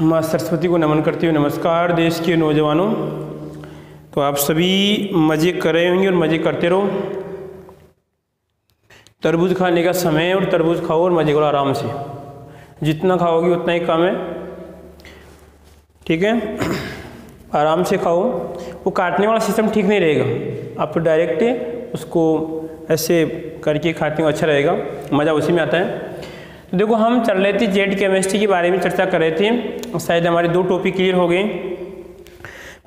माँ सरस्वती को नमन करते हुए नमस्कार देश के नौजवानों। तो आप सभी मज़े कर रहे होंगे और मज़े करते रहो। तरबूज खाने का समय है और तरबूज खाओ और मज़े करो आराम से। जितना खाओगे उतना ही कम है, ठीक है। आराम से खाओ। वो काटने वाला सिस्टम ठीक नहीं रहेगा, आप तो डायरेक्ट उसको ऐसे करके खाते हो, अच्छा रहेगा, मज़ा उसी में आता है। तो देखो, हम चल रहे थे जेड केमिस्ट्री के बारे में चर्चा कर रहे थे। शायद हमारे 2 टॉपिक क्लियर हो गए।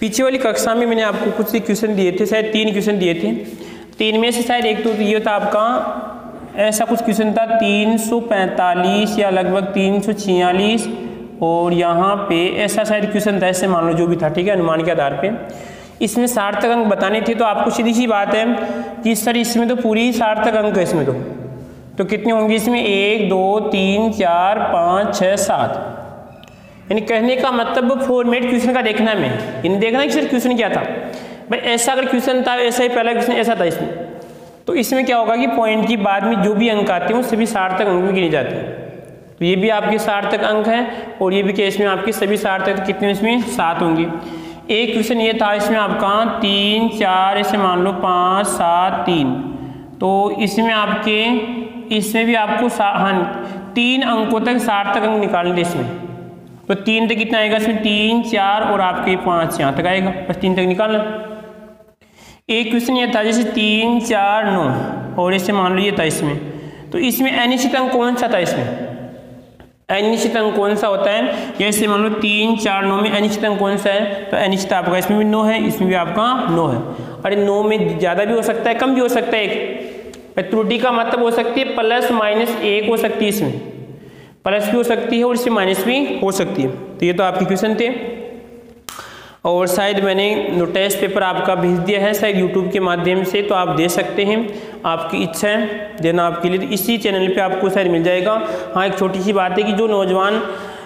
पीछे वाली कक्षा में मैंने आपको कुछ क्वेश्चन दिए थे, शायद 3 क्वेश्चन दिए थे। 3 में से शायद एक तो ये था आपका, ऐसा कुछ क्वेश्चन था 345 या लगभग 346, और यहाँ पे ऐसा शायद क्वेश्चन था, ऐसे मान लो जो भी था, ठीक है, अनुमान के आधार पे। इसमें सार्थक अंक बताने थे। तो आपको सीधी सी बात है कि सर इसमें तो पूरी सार्थक अंक है, इसमें तो कितने होंगे इसमें, 1 2 3 4 5 6 7। यानी कहने का मतलब फॉर्मेट क्वेश्चन का देखना है, मैं यानी देखना है कि सर क्वेश्चन क्या था। भाई ऐसा अगर क्वेश्चन था, ऐसा ही पहला क्वेश्चन ऐसा था इसमें, तो इसमें क्या होगा कि पॉइंट की बाद में जो भी अंक आते हैं वो सभी सार्थक अंक में गिने जाते हैं। तो ये भी आपके सार्थक अंक हैं और ये भी क्या, इसमें आपके सभी सार्थक, तो कितने इसमें 7 होंगे। एक क्वेश्चन ये था इसमें आपका 3 4 ऐसे मान लो 5 7 3, तो इसमें आपके इसमें भी आपको 3 अंकों तक सार्थक अंक निकालने थे इसमें। तो 3 तक कितना आएगा इसमें, 3 4 और आपके 5 यहाँ तक आएगा, बस 3 तक निकालना। एक क्वेश्चन ये था जैसे 3 4 9, और ऐसे मान लो ये था इसमें, तो इसमें अनिश्चित अंक कौन सा था, इसमें अनिश्चित अंक कौन सा होता है, जैसे मान लो 3 4 9 में अनिश्चित अंक कौन सा है, तो अनिश्चित आपका इसमें भी 9 है, इसमें भी आपका 9 है। अरे 9 में ज़्यादा भी हो सकता है, कम भी हो सकता है। एक त्रुटि का मतलब हो सकती है प्लस माइनस 1 हो सकती है, इसमें प्लस भी हो सकती है और इसमें माइनस भी हो सकती है। तो ये तो आपके क्वेश्चन थे, और शायद मैंने टेस्ट पेपर आपका भेज दिया है शायद यूट्यूब के माध्यम से, तो आप दे सकते हैं, आपकी इच्छा है देना आपके लिए, तो इसी चैनल पे आपको शायद मिल जाएगा। हाँ, एक छोटी सी बात है कि जो नौजवान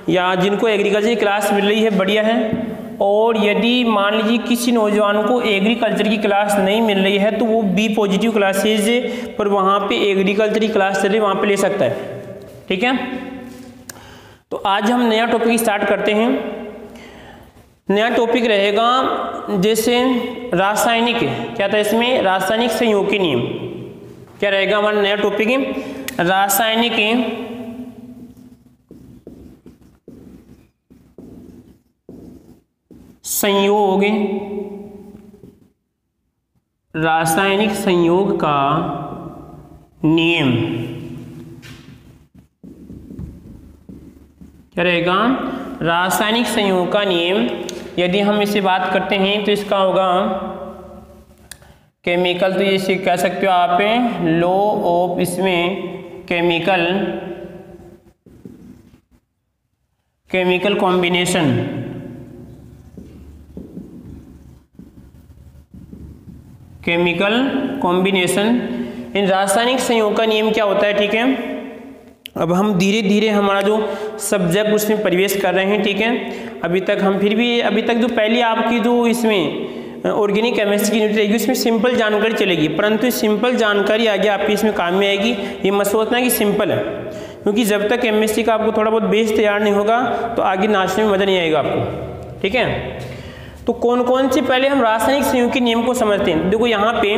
या जिनको एग्रीकल्चर की क्लास मिल रही है बढ़िया है, और यदि मान लीजिए किसी नौजवान को एग्रीकल्चर की क्लास नहीं मिल रही है तो वो बी पॉजिटिव क्लासेज पर वहाँ पे एग्रीकल्चर की क्लास चल रही है, वहाँ पे ले सकता है, ठीक है। तो आज हम नया टॉपिक स्टार्ट करते हैं। नया टॉपिक रहेगा जैसे रासायनिक, क्या था इसमें, रासायनिक संयोग के नियम। क्या रहेगा हमारा नया टॉपिक, रासायनिक संयोग, रासायनिक संयोग का नियम। क्या रहेगा, रासायनिक संयोग का नियम। यदि हम इसे बात करते हैं तो इसका होगा केमिकल, तो ये कह सकते हो आप लॉ ऑफ इसमें केमिकल कॉम्बिनेशन। केमिकल कॉम्बिनेशन इन रासायनिक संयोग का नियम क्या होता है, ठीक है। अब हम धीरे धीरे हमारा जो सब्जेक्ट उसमें प्रवेश कर रहे हैं, ठीक है। अभी तक जो पहली आपकी जो इसमें ऑर्गेनिक केमिस्ट्री की यूनिट रहेगी उसमें सिंपल जानकारी चलेगी, परंतु सिंपल जानकारी आगे आपकी इसमें काम में आएगी। ये मत सोचना कि सिंपल है, क्योंकि जब तक केमिस्ट्री का आपको थोड़ा बहुत बेस तैयार नहीं होगा तो आगे नाचने में मज़ा नहीं आएगा आपको, ठीक है। तो कौन कौन से पहले हम रासायनिक संयोग के नियम को समझते हैं। देखो यहाँ पे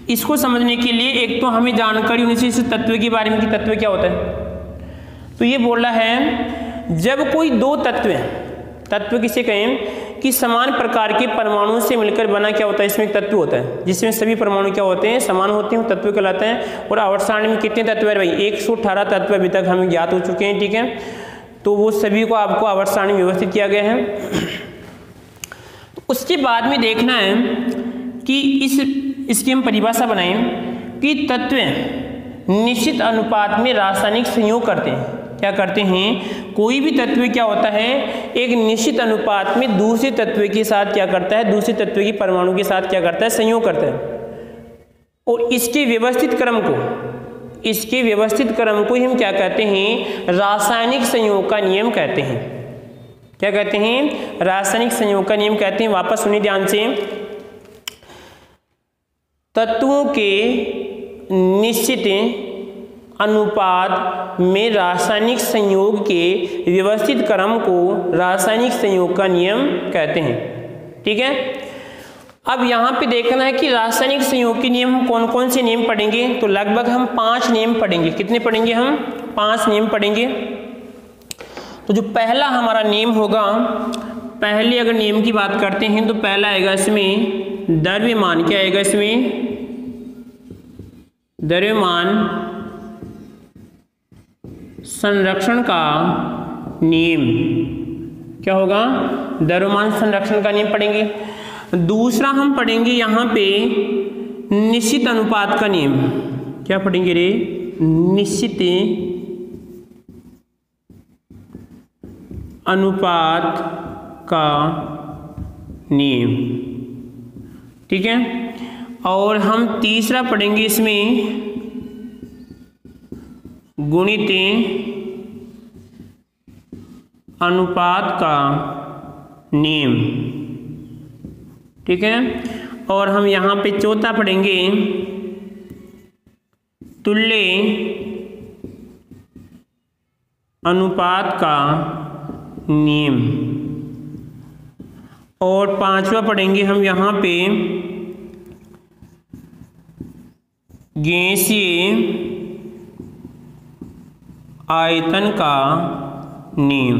इसको समझने के लिए एक तो हमें जानकारी होनी चाहिए इस तत्व के बारे में कि तत्व क्या होता है। तो ये बोल रहा है जब कोई 2 तत्व किसे कहें कि समान प्रकार के परमाणुओं से मिलकर बना क्या होता है, इसमें एक तत्व होता है जिसमें सभी परमाणु क्या होते हैं, समान होते हैं, वो तत्व कहलाते हैं। और आवर्त सारणी में कितने तत्व है भाई, 118 तत्व अभी तक हमें ज्ञात हो चुके हैं, ठीक है। तो वो सभी को आपको आवर्त सारणी में व्यवस्थित किया गया है। तो उसके बाद में देखना है कि इसकी हम परिभाषा बनाएं कि तत्व निश्चित अनुपात में रासायनिक संयोग करते हैं। क्या करते हैं, कोई भी तत्व क्या होता है, एक निश्चित अनुपात में दूसरे तत्व के साथ क्या करता है, दूसरे तत्व की परमाणु के साथ क्या करता है, संयोग करता है। और इसके व्यवस्थित क्रम को हम क्या कहते हैं, रासायनिक संयोग का नियम कहते हैं। क्या कहते हैं, रासायनिक संयोग का नियम कहते हैं। वापस सुनिए ध्यान से, तत्वों के निश्चित अनुपात में रासायनिक संयोग के व्यवस्थित क्रम को रासायनिक संयोग का नियम कहते हैं। ठीक है, अब यहाँ पे देखना है कि रासायनिक संयोग के नियम हम कौन कौन से नियम पढ़ेंगे। तो लगभग हम 5 नियम पढ़ेंगे। कितने पढ़ेंगे हम? 5 नियम पढ़ेंगे। तो जो पहला हमारा नियम होगा, पहले अगर नियम की बात करते हैं तो पहला आएगा इसमें द्रव्यमान। क्या आएगा इसमें? द्रव्यमान संरक्षण का नियम। क्या होगा? द्रव्यमान संरक्षण का नियम पढ़ेंगे। दूसरा हम पढ़ेंगे यहाँ पे निश्चित अनुपात का नियम। क्या पढ़ेंगे रे? निश्चित अनुपात का नियम। ठीक है, और हम तीसरा पढ़ेंगे इसमें गुणित अनुपात का नियम। ठीक है, और हम यहाँ पे चौथा पढ़ेंगे तुल्य अनुपात का नियम। और पांचवा पढ़ेंगे हम यहाँ पे गैसीय आयतन का नियम।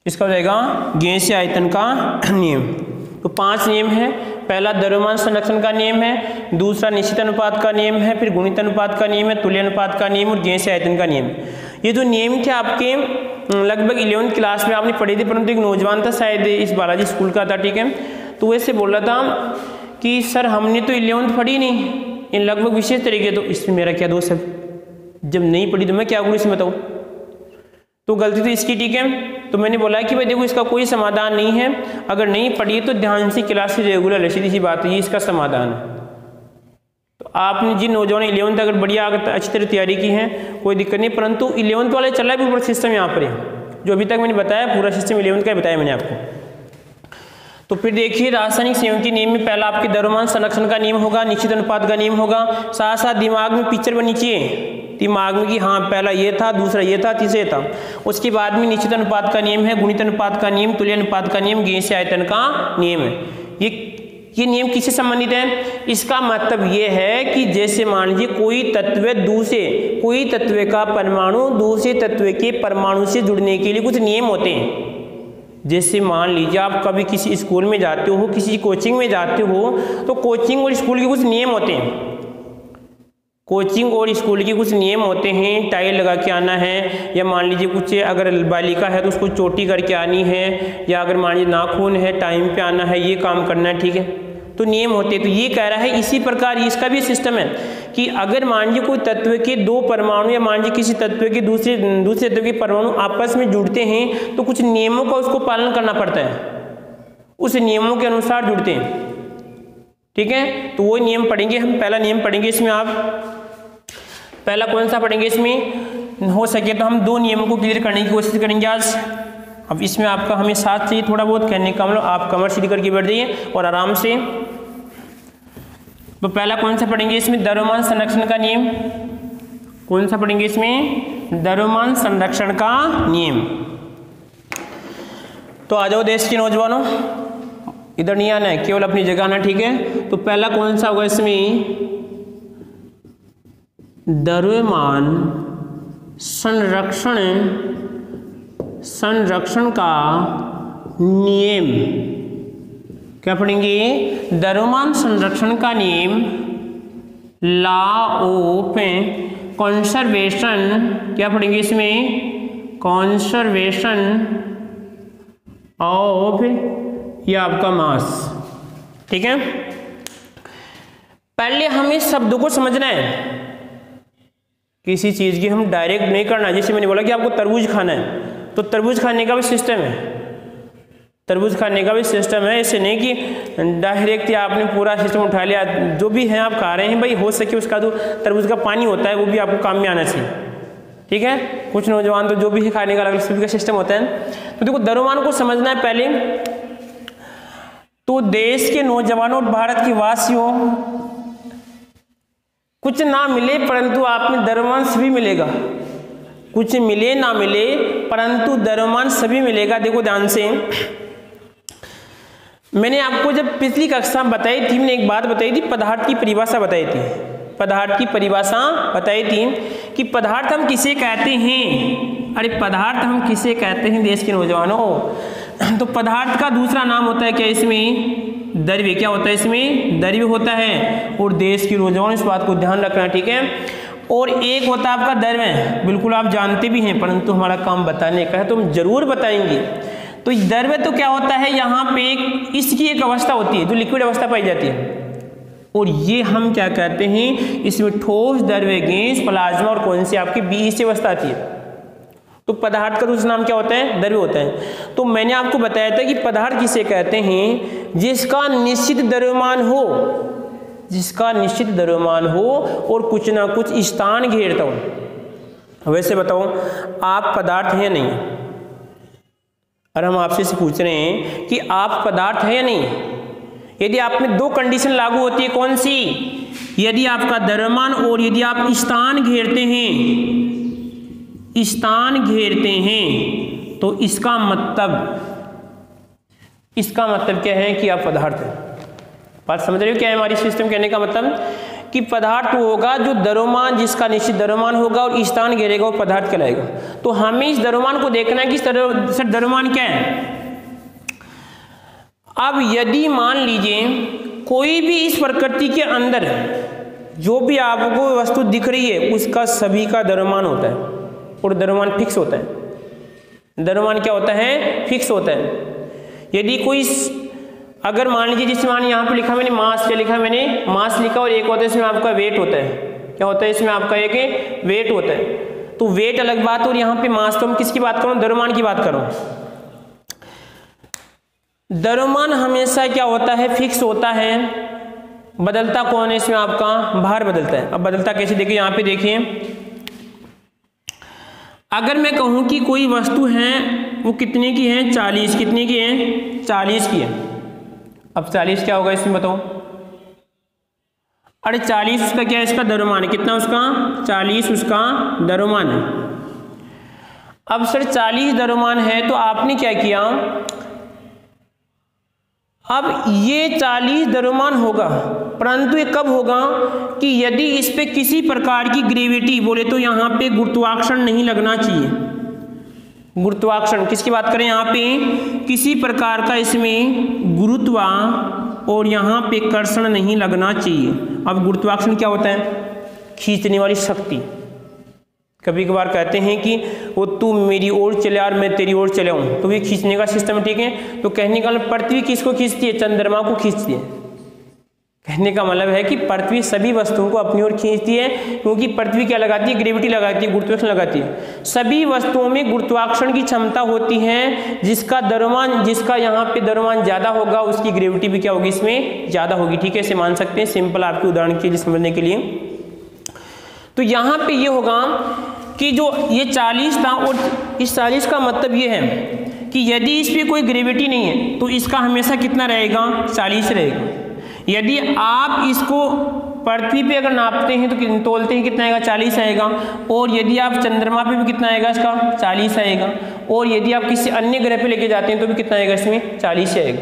इसका हो जाएगा गैसीय आयतन का नियम। तो 5 नियम है। पहला द्रव्यमान संरक्षण का नियम है, दूसरा निश्चित अनुपात का नियम है, फिर गुणित अनुपात का नियम है, तुल्य अनुपात का नियम और गैसीय आयतन का नियम। ये जो नियम थे आपके लगभग 11वीं क्लास में आपने पढ़े थे, परंतु एक नौजवान था, शायद इस बालाजी स्कूल का था। ठीक है, तो वैसे बोल रहा था कि सर हमने तो 11वीं पढ़ी नहीं इन लगभग विशेष तरीके, तो इसमें मेरा क्या दोष है? जब नहीं पढ़ी तो मैं क्या करूँ इसमें बताऊँ? तो गलती तो इसकी। ठीक है, तो मैंने बोला कि भाई देखो इसका कोई समाधान नहीं है, अगर नहीं पढ़ी तो ध्यान से क्लास से रेगुलर है, सीधी सी बात है, ये इसका समाधान है। तो आपने जिन नौजवान 11वीं अगर बढ़िया अच्छी तरह तैयारी की है कोई दिक्कत नहीं, परंतु 11वीं वाले चल रहा है पूरा सिस्टम यहाँ पर है, जो अभी तक मैंने बताया पूरा सिस्टम 11वीं का बताया मैंने आपको। तो फिर देखिए रासायनिक संयोग के नियम में पहला आपके द्रव्यमान संरक्षण का नियम होगा, निश्चित अनुपात का नियम होगा। साथ साथ दिमाग में पिक्चर बननी चाहिए दिमाग में कि हाँ पहला ये था, दूसरा ये था, तीसरा था। उसके बाद में निश्चित अनुपात का नियम है, गुणित अनुपात का नियम, तुल्य अनुपात का नियम, गैसीय आयतन का नियम है। ये नियम किससे संबंधित है? इसका मतलब ये है कि जैसे मान लीजिए कोई तत्व का परमाणु दूसरे तत्व के परमाणु से जुड़ने के लिए कुछ नियम होते हैं। जैसे मान लीजिए आप कभी किसी स्कूल में जाते हो, किसी कोचिंग में जाते हो, तो कोचिंग और स्कूल के कुछ नियम होते हैं। कोचिंग और स्कूल के कुछ नियम होते हैं, टाई लगा के आना है, या मान लीजिए कुछ अगर बालिका है तो उसको चोटी करके आनी है, या अगर मान लीजिए नाखून है टाइम पे आना है, ये काम करना है। ठीक है, तो नियम होते हैं। तो ये कह रहा है इसी प्रकार इसका भी सिस्टम है कि अगर मान लीजिए कोई तत्व के 2 परमाणु या मान लीजिए किसी तत्व के दूसरे तत्व के परमाणु आपस में जुड़ते हैं तो कुछ नियमों का उसको पालन करना पड़ता है, उस नियमों के अनुसार जुड़ते हैं। ठीक है, तो वो नियम पढ़ेंगे हम। पहला नियम पढ़ेंगे इसमें, आप पहला कौन सा पढ़ेंगे इसमें? हो सके तो हम 2 नियमों को क्लियर करने की कोशिश करेंगे आज। अब इसमें आपका हमें साथ चाहिए थोड़ा बहुत कहने का, मतलब आप कमर सीधी करके बैठ जाइए और आराम से। तो पहला कौन सा पढ़ेंगे इसमें? द्रव्यमान संरक्षण का नियम। कौन सा पढ़ेंगे इसमें? द्रव्यमान संरक्षण का नियम। तो आ जाओ देश के नौजवानों, इधर नहीं आना है, केवल अपनी जगह आना। ठीक है, तो पहला कौन सा होगा इसमें? द्रव्यमान संरक्षण का नियम। क्या पढ़ेंगे? द्रव्यमान संरक्षण का नियम, लॉ ऑफ कंजर्वेशन। क्या पढ़ेंगे इसमें? कंजर्वेशन ऑफ ये आपका मास। ठीक है, पहले हमें शब्दों को समझना है, किसी चीज़ की हम डायरेक्ट नहीं करना। जैसे मैंने बोला कि आपको तरबूज खाना है, तो तरबूज खाने का भी सिस्टम है, तरबूज खाने का भी सिस्टम है। ऐसे नहीं कि डायरेक्ट आपने पूरा सिस्टम उठा लिया, जो भी है आप खा रहे हैं भाई, हो सके उसका जो तरबूज का पानी होता है वो भी आपको काम में आना चाहिए। ठीक है, कुछ नौजवान तो जो भी है खाने का अलग सभी का सिस्टम होता है। तो देखो द्रव्यमान को समझना है पहले। तो देश के नौजवानों और भारत के वासियों कुछ ना मिले परंतु आप में द्रव्यमान सभी मिलेगा, कुछ मिले ना मिले परंतु द्रव्यमान सभी मिलेगा। देखो ध्यान से, मैंने आपको जब पिछली कक्षा में बताई थी, मैंने एक बात बताई थी, पदार्थ की परिभाषा बताई थी, पदार्थ की परिभाषा बताई थी कि पदार्थ हम किसे कहते हैं। अरे पदार्थ हम किसे कहते हैं देश के नौजवानों? तो पदार्थ का दूसरा नाम होता है क्या इसमें? द्रव्य। क्या होता है इसमें? द्रव्य होता है। और देश के नौजवान इस बात को ध्यान रखना, ठीक है। और एक होता है आपका द्रव्य, बिल्कुल आप जानते भी हैं परंतु हमारा काम बताने का है तो हम जरूर बताएंगे। तो द्रव्य तो क्या होता है, यहाँ पे इसकी एक अवस्था होती है जो लिक्विड अवस्था पाई जाती है, और ये हम क्या कहते हैं, इसमें ठोस, द्रव्य, गैस, प्लाज्मा और कौन सी आपकी बीच अवस्था आती है। तो पदार्थ का दूसरा नाम क्या होता है? द्रव्य होता है। तो मैंने आपको बताया था कि पदार्थ किसे कहते हैं? जिसका निश्चित द्रव्यमान हो, जिसका निश्चित द्रव्यमान हो और कुछ ना कुछ स्थान घेरता हो। वैसे बताओ आप पदार्थ हैं या नहीं? और हम आपसे से पूछ रहे हैं कि आप पदार्थ है या नहीं? यदि आप में दो कंडीशन लागू होती है, कौन सी? यदि आपका द्रव्यमान और यदि आप स्थान घेरते हैं, स्थान घेरते हैं, तो इसका मतलब क्या है कि आप पदार्थ हैं। बात समझ रहे हो क्या है हमारी सिस्टम कहने का मतलब? कि पदार्थ होगा जो द्रव्यमान, जिसका निश्चित द्रव्यमान होगा और स्थान घेरेगा, वो पदार्थ कहलाएगा। तो हमें इस द्रव्यमान को देखना है कि सर द्रव्यमान क्या है। अब यदि मान लीजिए कोई भी इस प्रकृति के अंदर जो भी आपको वस्तु दिख रही है उसका सभी का द्रव्यमान होता है, और द्रव्यमान फिक्स होता है। द्रव्यमान क्या होता है? फिक्स होता है। यदि कोई, अगर मान लीजिए जिसमें मान यहाँ पे लिखा मैंने मास, क्या लिखा मैंने? मास लिखा, और एक होता है इसमें आपका वेट होता है। क्या होता है इसमें आपका? एक वेट होता है। तो वेट अलग बात, और यहाँ पे मास, तो हम किसकी बात करूँ? द्रव्यमान की बात करूँ। द्रव्यमान हमेशा क्या होता है? फिक्स होता है। बदलता कौन है इसमें? आपका भार बदलता है। अब बदलता कैसे? देखिए यहाँ पे देखिए, अगर मैं कहूँ कि कोई वस्तु है वो कितने की है? 40। कितने की है? 40 की है। अब 40 क्या होगा इसमें बताओ? अरे 40 उसका क्या है? इसका द्रव्यमान है। कितना उसका? 40 उसका द्रव्यमान है। अब सर 40 द्रव्यमान है तो आपने क्या किया? अब ये 40 द्रव्यमान होगा, परंतु ये कब होगा कि यदि इस पे किसी प्रकार की ग्रेविटी, बोले तो यहाँ पे गुरुत्वाकर्षण नहीं लगना चाहिए। गुरुत्वाकर्षण किसकी बात करें? यहाँ पे किसी प्रकार का इसमें गुरुत्वा और यहाँ पे कर्षण नहीं लगना चाहिए। अब गुरुत्वाकर्षण क्या होता है? खींचने वाली शक्ति। कभी कभार कहते हैं कि वो तू मेरी ओर चले और मैं तेरी ओर चले आऊँ, तो ये खींचने का सिस्टम है, ठीक है। तो कहने का मतलब पृथ्वी किसको खींचती है? चंद्रमा को खींचती है। कहने का मतलब है कि पृथ्वी सभी वस्तुओं को अपनी ओर खींचती है, क्योंकि पृथ्वी क्या लगाती है? ग्रेविटी लगाती है, गुरुत्वाकर्षण लगाती है। सभी वस्तुओं में गुरुत्वाकर्षण की क्षमता होती है। जिसका द्रव्यमान, जिसका यहाँ पे द्रव्यमान ज्यादा होगा उसकी ग्रेविटी भी क्या होगी? इसमें ज्यादा होगी, ठीक है। इसे मान सकते हैं सिंपल आपके उदाहरण के लिए समझने के लिए। तो यहाँ पे ये होगा कि जो ये 40 था, और इस 40 का मतलब ये है कि यदि इस पे कोई ग्रेविटी नहीं है तो इसका हमेशा कितना रहेगा? 40 रहेगा। यदि आप इसको पृथ्वी पे अगर नापते हैं तो तोलते हैं, कितना आएगा? 40 आएगा। और यदि आप चंद्रमा पे भी कितना आएगा? इसका 40 आएगा। और यदि आप किसी अन्य ग्रह पे लेके जाते हैं तो भी कितना आएगा? इसमें 40 आएगा।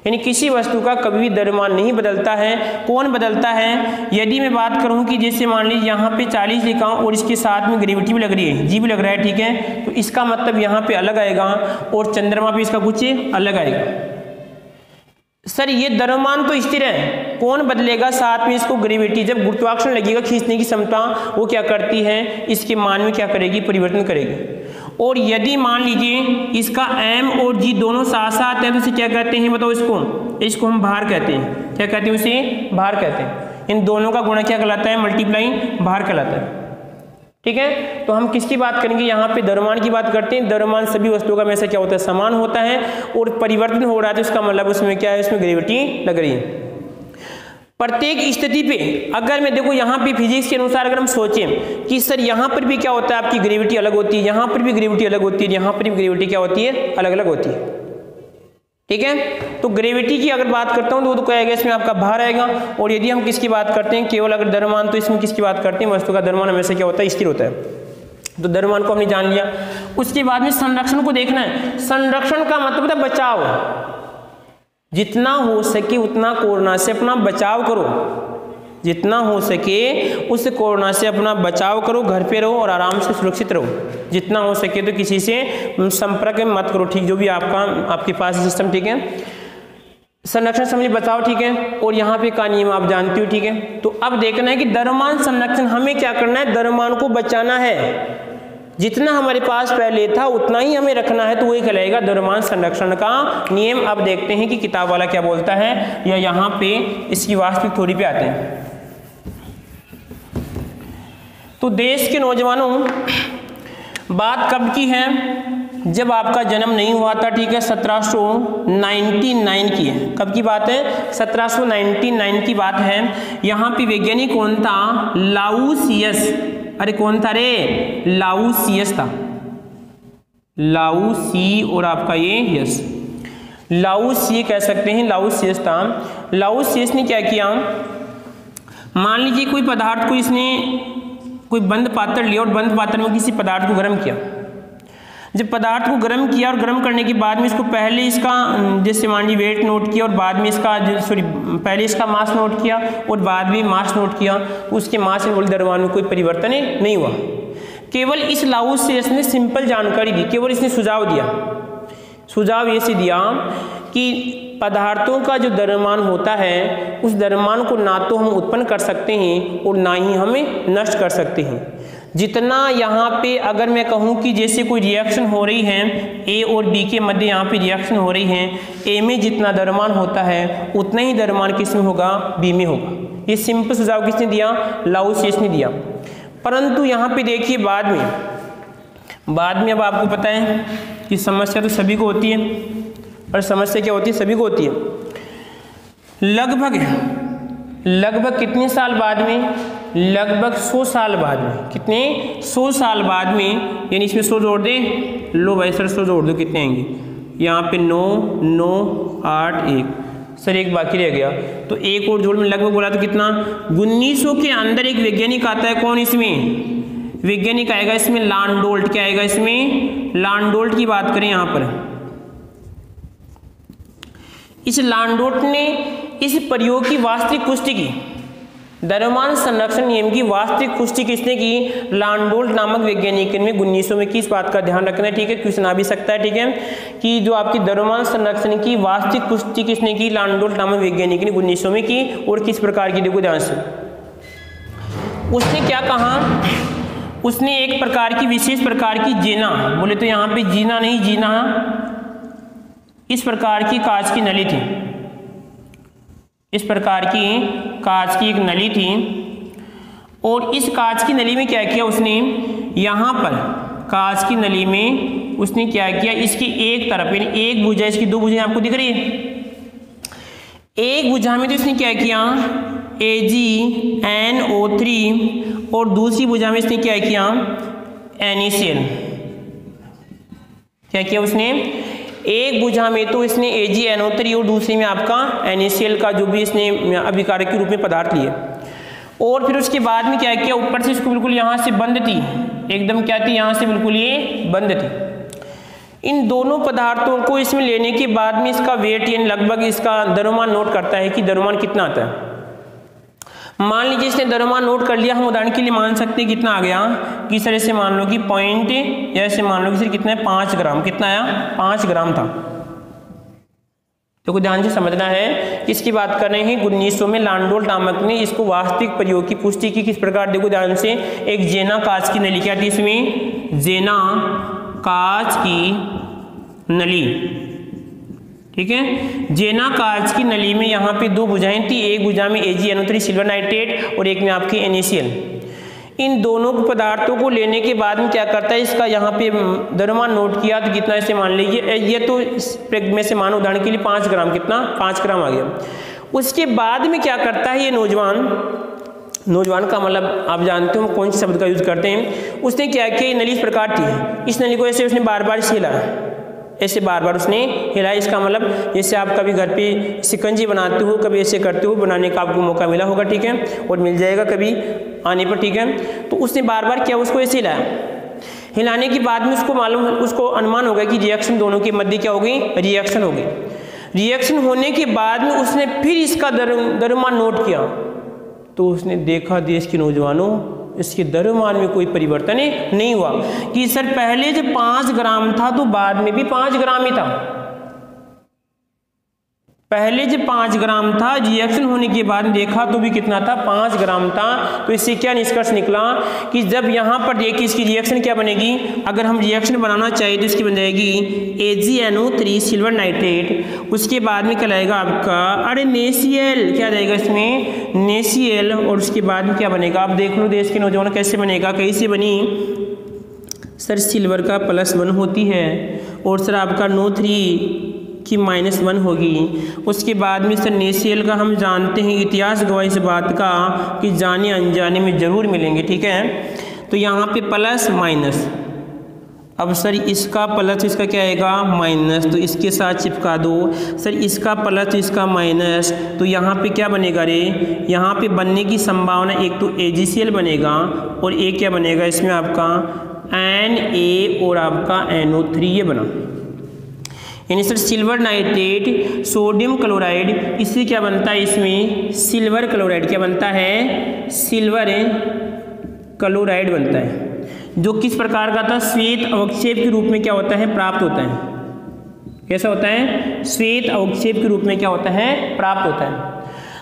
यानी किसी वस्तु का कभी भी द्रव्यमान नहीं बदलता है। कौन बदलता है? यदि मैं बात करूं कि जैसे मान लीजिए यहाँ पे 40 लिखा हूं और इसके साथ में ग्रेविटी भी लग रही है, जी भी लग रहा है, ठीक है, तो इसका मतलब यहाँ पे अलग आएगा और चंद्रमा पे इसका कुछ अलग आएगा। सर ये द्रव्यमान तो स्थिर है, कौन बदलेगा? साथ में इसको ग्रेविटी, जब गुरुत्वाकर्षण लगेगा, खींचने की क्षमता वो क्या करती है? इसके मान में क्या करेगी? परिवर्तन करेगी। और यदि मान लीजिए इसका m और g दोनों साथ साथ है तो इसे क्या कहते हैं बताओ? इसको हम भार कहते हैं। क्या कहते हैं? उसे भार कहते हैं। इन दोनों का गुणा क्या कहलाता है? मल्टीप्लाई भार कहलाता है, ठीक है। तो हम किसकी बात करेंगे? यहाँ पे द्रव्यमान की बात करते हैं। द्रव्यमान सभी वस्तुओं का हमेशा क्या होता है? समान होता है, और परिवर्तन हो रहा है तो इसका मतलब उसमें क्या है? उसमें ग्रेविटी लग रही है। प्रत्येक स्थिति पे अगर मैं देखो यहाँ पे फिजिक्स के अनुसार अगर हम सोचें कि सर यहाँ पर भी क्या होता है? आपकी ग्रेविटी अलग होती है, यहाँ पर भी ग्रेविटी अलग होती है, यहाँ पर भी ग्रेविटी क्या होती है? अलग अलग होती है, ठीक है। तो ग्रेविटी की अगर बात करता हूँ तो क्या आएगा, इसमें आपका भार आएगा। और यदि हम किसकी बात करते हैं, केवल अगर द्रव्यमान, तो इसमें किसकी बात करते हैं, वस्तु का द्रव्यमान हमेशा क्या होता है, स्थिर होता है। तो द्रव्यमान को हमने जान लिया। उसके बाद में संरक्षण को देखना है। संरक्षण का मतलब है बचाव, जितना हो सके उतना कोरोना से अपना बचाव करो, जितना हो सके उस कोरोना से अपना बचाव करो, घर पे रहो और आराम से सुरक्षित रहो, जितना हो सके तो किसी से संपर्क में मत करो, ठीक, जो भी आपके पास सिस्टम, ठीक है। संरक्षण समझिए बचाव, ठीक है। और यहाँ पे का नियम आप जानते हो, ठीक है। तो अब देखना है कि द्रव्यमान संरक्षण हमें क्या करना है, द्रव्यमान को बचाना है, जितना हमारे पास पहले था उतना ही हमें रखना है, तो वही कहलाएगा द्रव्यमान संरक्षण का नियम। अब देखते हैं कि किताब वाला क्या बोलता है, या यहाँ पे इसकी वास्तविक थ्योरी पे आते हैं। तो देश के नौजवानों, बात कब की है, जब आपका जन्म नहीं हुआ था, ठीक है, 1799 की है। कब की बात है, 1799 की बात है। यहाँ पे वैज्ञानिक कौन था, लाउसियस। अरे कौन था रे, लाउसियस था, लाउसी और आपका ये यस, लाउसी कह सकते हैं, लाउसियस था। लाउसियस ने क्या किया, मान लीजिए कोई पदार्थ को इसने कोई बंद पात्र लिया और बंद पात्र में किसी पदार्थ को गर्म किया। जब पदार्थ को गर्म किया और गर्म करने के बाद में इसको पहले इसका जैसे मान लीजिए वेट नोट किया और बाद में इसका पहले इसका मास नोट किया और बाद में मास नोट किया, उसके मास में द्रव्यमान में कोई परिवर्तन नहीं हुआ। केवल इस लाउसियस ने सिंपल जानकारी दी, केवल इसने सुझाव दिया। सुझाव ये से दिया कि पदार्थों का जो द्रव्यमान होता है, उस द्रव्यमान को ना तो हम उत्पन्न कर सकते हैं और ना ही हमें नष्ट कर सकते हैं। जितना यहाँ पे अगर मैं कहूँ कि जैसे कोई रिएक्शन हो रही है, ए और बी के मध्य यहाँ पे रिएक्शन हो रही है, ए में जितना द्रव्यमान होता है उतना ही द्रव्यमान किस में होगा, बी में होगा। ये सिंपल सुझाव किसने दिया, लाउसियस ने दिया। परंतु यहाँ पे देखिए बाद में अब आपको पता है कि समस्या तो सभी को होती है, और समस्या क्या होती है, सभी को होती है। लगभग कितने साल बाद में, लगभग 100 साल बाद में, कितने 100 साल बाद में, यानी इसमें 100 जोड़ दें, लो भाई सर 100 जोड़ दो, कितने आएंगे यहाँ पे 9 9 8 1 सर, एक बाकी रह गया, तो एक और जोड़ में लगभग बोला तो कितना, 1900 के अंदर एक वैज्ञानिक आता है। कौन इसमें वैज्ञानिक आएगा, इसमें लांडोल्ट। क्या आएगा इसमें, लांडोल्ट की बात करें यहाँ पर, इस लांडोल्ट ने इस प्रयोग की वास्तविक पुष्टि की, द्रव्यमान संरक्षण नियम की वास्तविक पुष्टि किसने की, लांडोल्ट नामक वैज्ञानिक ने 1900 में की। इस बात का ध्यान रखना है, ठीक है, क्वेश्चन आ भी सकता है, ठीक है, कि जो आपकी द्रव्यमान संरक्षण की वास्तविक पुष्टि किसने की, लांडोल्ट नामक वैज्ञानिक ने 1900 में की। और किस प्रकार की, देखो ध्यान से, उसने क्या कहा, उसने एक प्रकार की विशेष प्रकार की जीना, बोले तो यहाँ पे जीना नहीं, जीना, इस प्रकार की कांच की नली थी, इस प्रकार की कांच की एक नली थी। और इस कांच की नली में क्या किया उसने, यहाँ पर कांच की नली में उसने क्या किया, इसकी एक तरफ यानी एक भुजा, इसकी दो भुजाएं आपको दिख रही है, एक भुजा में तो इसने क्या किया AgNO3 और दूसरी भुजा में इसने क्या किया NaCl। क्या किया उसने, एक भुजा में तो इसने AgNO3 और दूसरी में आपका NaCl का जो भी इसने अभिकारक के रूप में पदार्थ लिए। और फिर उसके बाद में क्या किया, ऊपर से इसको बिल्कुल यहाँ से बंद थी, एकदम क्या थी, यहाँ से बिल्कुल ये बंद थी। इन दोनों पदार्थों को इसमें लेने के बाद में इसका वेट यानी लगभग इसका द्रव्यमान नोट करता है कि द्रव्यमान कितना आता है। मान लीजिए इसने द्रव्यमान नोट कर लिया, हम उदाहरण के लिए मान सकते हैं कितना आ गया, कि सर ऐसे मान लो कि पॉइंट, या ऐसे मान लो कि सर कितना है 5 ग्राम, कितना आया 5 ग्राम था। तो कुछ ध्यान से समझना है, किसकी बात कर रहे हैं, 1900 में लांडोल्ट नामक ने इसको वास्तविक प्रयोग की पुष्टि की। किस प्रकार, देखो ध्यान से, एक जेना कांच की नली, क्या थी इसमें, जेना कांच की नली, ठीक है, जेना कांच की नली में यहाँ पे दो भुजाएं थी, एक भुजा में AgNO3 सिल्वर नाइट्रेट और एक में आपकी NaCl। इन दोनों पदार्थों को लेने के बाद में क्या करता है, इसका यहाँ पे द्रव्यमान नोट किया तो कितना इसे मान लीजिए, ये तो में से मानो उदाहरण के लिए 5 ग्राम, कितना 5 ग्राम आ गया। उसके बाद में क्या करता है ये नौजवान का मतलब आप जानते हो कौन से शब्द का यूज करते हैं, उसने क्या किया, ये नली इस प्रकार थी, इस नली को ऐसे उसने बार बार छीला, ऐसे बार बार उसने हिलाया। इसका मतलब जैसे आप कभी घर पे शिकंजी बनाते हो, कभी ऐसे करते हो, बनाने का आपको मौका मिला होगा, ठीक है, और मिल जाएगा कभी आने पर, ठीक है। तो उसने बार बार क्या, उसको ऐसे हिलाया। हिलाने के बाद में उसको अनुमान होगा कि रिएक्शन दोनों के मध्य क्या होगी, रिएक्शन होगी। रिएक्शन होने के बाद में उसने फिर इसका द्रव्यमान नोट किया, तो उसने देखा देश के नौजवानों इसके द्रव्यमान में कोई परिवर्तन नहीं हुआ कि सर पहले जब 5 ग्राम था तो बाद में भी 5 ग्राम ही था। पहले जब 5 ग्राम था, रिएक्शन होने के बाद देखा तो भी कितना था, 5 ग्राम था। तो इससे क्या निष्कर्ष निकला कि जब यहाँ पर देखिए इसकी रिएक्शन क्या बनेगी, अगर हम रिएक्शन बनाना चाहिए तो इसकी बन जाएगी AgNO3 सिल्वर नाइट्रेट, उसके बाद में क्या लाएगा आपका, अरे NaCl, क्या रहेगा इसमें NaCl, और उसके बाद में क्या बनेगा, आप देख लो देश के नौजवान कैसे बनेगा, कैसे बनी सर, सिल्वर का +1 होती है और सर आपका NO3 की -1 होगी। उसके बाद में सर NaCl का हम जानते हैं, इतिहास गवाह इस बात का कि जाने अनजाने में जरूर मिलेंगे, ठीक है। तो यहाँ पे प्लस माइनस, अब सर इसका प्लस इसका क्या आएगा माइनस, तो इसके साथ चिपका दो। सर इसका प्लस इसका माइनस, तो यहाँ पे क्या बनेगा रे, यहाँ पे बनने की संभावना एक तो AgCl बनेगा और एक क्या बनेगा इसमें आपका Na और आपका NO3 ये बना, यानी sir silver nitrate sodium chloride, इससे क्या बनता है, इसमें सिल्वर क्लोराइड क्या बनता है, सिल्वर क्लोराइड बनता है, जो किस प्रकार का था, श्वेत अवक्षेप के रूप में क्या होता है, प्राप्त होता है। कैसा होता है, श्वेत अवक्षेप के रूप में क्या होता है, प्राप्त होता है।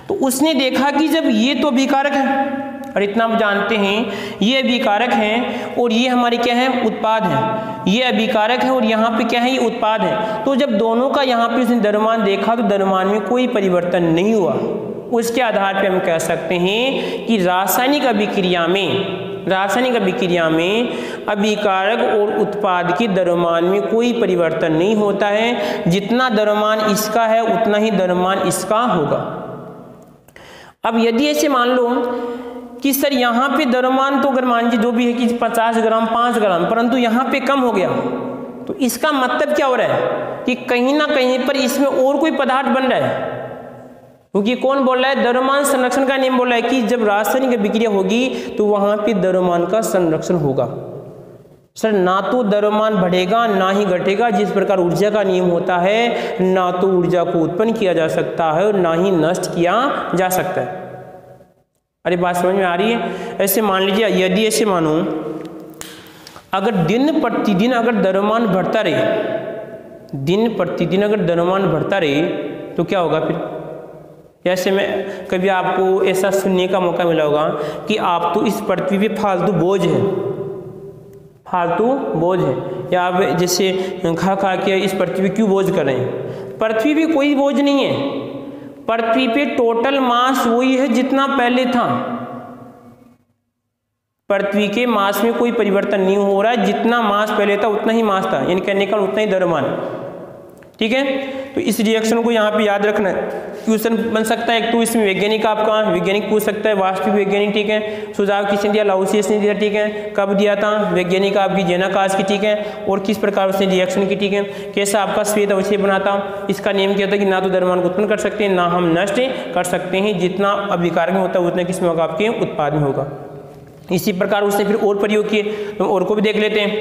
तो उसने देखा कि जब ये तो अभिकारक है और इतना आप जानते हैं ये अभिकारक हैं और ये हमारे क्या है, उत्पाद है, ये अभिकारक है और यहाँ पे क्या है, ये उत्पाद है। तो जब दोनों का यहाँ पे उसने द्रव्यमान देखा तो द्रव्यमान में कोई परिवर्तन नहीं हुआ। उसके आधार पे हम कह सकते हैं कि रासायनिक अभिक्रिया में अभिकारक और उत्पाद के द्रव्यमान में कोई परिवर्तन नहीं होता है, जितना द्रव्यमान इसका है उतना ही द्रव्यमान इसका होगा। अब यदि ऐसे मान लो कि सर यहाँ पे द्रव्यमान तो अगर मान लीजिए जो भी है कि 50 ग्राम 5 ग्राम, परंतु यहाँ पे कम हो गया, तो इसका मतलब क्या हो रहा है कि कहीं ना कहीं पर इसमें और कोई पदार्थ बन रहा है, क्योंकि कौन बोल रहा है, द्रव्यमान संरक्षण का नियम बोल रहा है कि जब रासायनिक अभिक्रिया होगी तो वहां पे द्रव्यमान का संरक्षण होगा। सर ना तो द्रव्यमान बढ़ेगा ना ही घटेगा, जिस प्रकार ऊर्जा का नियम होता है, ना तो ऊर्जा को उत्पन्न किया जा सकता है और ना ही नष्ट किया जा सकता है। अरे बात समझ में आ रही है। ऐसे मान लीजिए, यदि ऐसे मानो अगर दिन प्रतिदिन अगर द्रव्यमान बढ़ता रहे, दिन प्रतिदिन अगर द्रव्यमान बढ़ता रहे तो क्या होगा फिर, जैसे मैं कभी आपको ऐसा सुनने का मौका मिला होगा कि आप तो इस पृथ्वी पे फालतू बोझ है, या आप जैसे खा के इस पृथ्वी क्यों बोझ कर रहे हैं। पृथ्वी पे कोई बोझ नहीं है, पृथ्वी पे टोटल मास वही है जितना पहले था। पृथ्वी के मास में कोई परिवर्तन नहीं हो रहा है, जितना मास पहले था उतना ही मास था, यानी कहने का उतना ही द्रव्यमान, ठीक है। तो इस रिएक्शन को यहाँ पे याद रखना है। क्वेश्चन बन सकता है, एक तो इसमें वैज्ञानिक आपका वैज्ञानिक पूछ सकता है, वास्तविक वैज्ञानिक, ठीक है। सुझाव किसने दिया, लाउसियस ने दिया, ठीक है। कब दिया था, वैज्ञानिक आपकी जेनाकास की, ठीक है। और किस प्रकार उसने रिएक्शन की, ठीक है। कैसा आपका श्वेत अवक्षेप बना था, इसका नियम क्या था कि ना तो द्रव्यमान को उत्पन्न कर सकते हैं ना हम नष्ट कर सकते हैं, जितना अभिकारक में होता है उतना किसमें होगा, आपके उत्पाद में होगा। इसी प्रकार उसने फिर और प्रयोग किए, तो और को भी देख लेते हैं,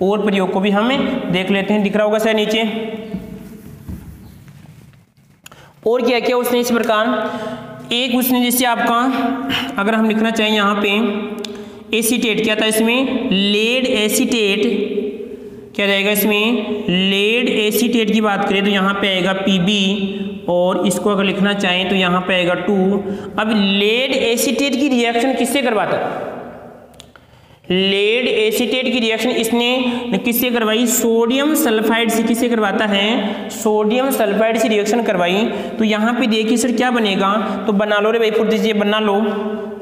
और प्रयोग को भी हमें देख लेते हैं। दिख रहा होगा सर नीचे, और क्या क्या उसने इस प्रकार, एक उसने जैसे आपका अगर हम लिखना चाहें यहाँ पे एसीटेट, क्या था इसमें, लेड एसीटेट, क्या रहेगा इसमें, लेड एसीटेट की बात करें तो यहाँ पे आएगा Pb, और इसको अगर लिखना चाहें तो यहाँ पे आएगा 2। अब लेड एसीटेट की रिएक्शन किससे करवाता है, लेड एसीटेट की रिएक्शन इसने किससे करवाई, सोडियम सल्फाइड से। किससे करवाता है, सोडियम सल्फाइड से रिएक्शन करवाई। तो यहाँ पे देखिए सर क्या बनेगा, तो बना लो रे भाई, फुट दीजिए, बना लो।